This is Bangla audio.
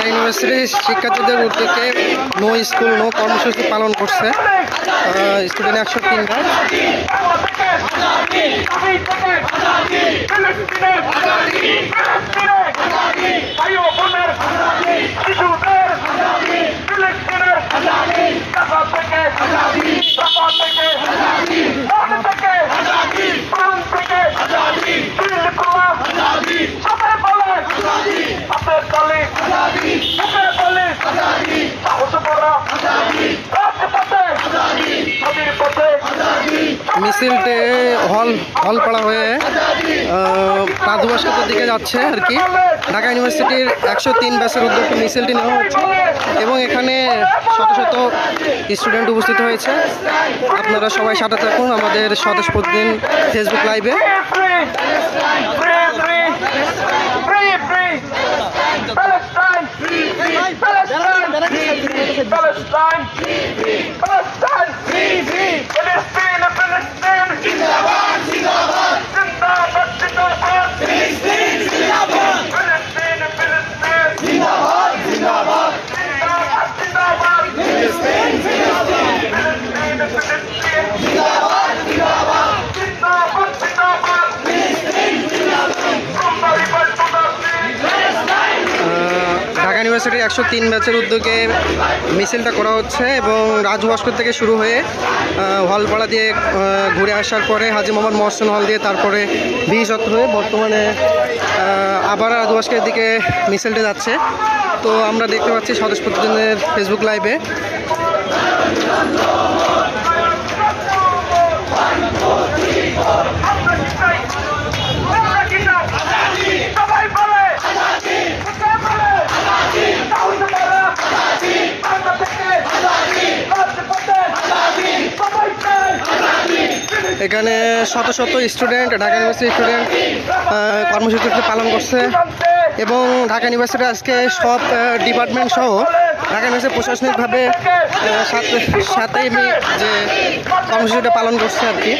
ঢাকা ইউনিভার্সিটির শিক্ষার্থীদের উদ্যোগে নো স্কুল নো কর্মসূচি পালন করছে স্টুডেন্ট 103 বার। মিছিলটি হলপাড়া হয়ে রাজু ভাস্কর্যের দিকে যাচ্ছে আর কি। ঢাকা ইউনিভার্সিটির 103 ব্যাচের উদ্যোগে মিছিলটি নেওয়া হচ্ছে এবং এখানে শত শত স্টুডেন্ট উপস্থিত হয়েছে। আপনারা সবাই সাথে থাকুন আমাদের স্বদেশ প্রতিদিন ফেসবুক লাইভে। ঢাকা ইউনিভার্সিটির 103 ব্যাচের উদ্যোগে মিছিলটা করা হচ্ছে এবং রাজু ভাস্কর থেকে শুরু হয়ে হলপাড়া দিয়ে ঘুরে আসার পরে হাজী মোহাম্মদ মহসিন হল দিয়ে তারপরে বিশত্র হয়ে বর্তমানে আবার রাজু ভাস্করের দিকে মিছিলটা যাচ্ছে। তো আমরা দেখতে পাচ্ছি স্বদেশ প্রতিদিনের ফেসবুক লাইভে। এখানে শত শত স্টুডেন্ট ঢাকা ইউনিভার্সিটি স্টুডেন্ট কর্মসূচিটি পালন করছে এবং ঢাকা ইউনিভার্সিটি আজকে সব ডিপার্টমেন্ট সহ ঢাকা ইউনিভার্সিটি প্রশাসনিকভাবে সাথেই যে কর্মসূচিটা পালন করছে আর কি।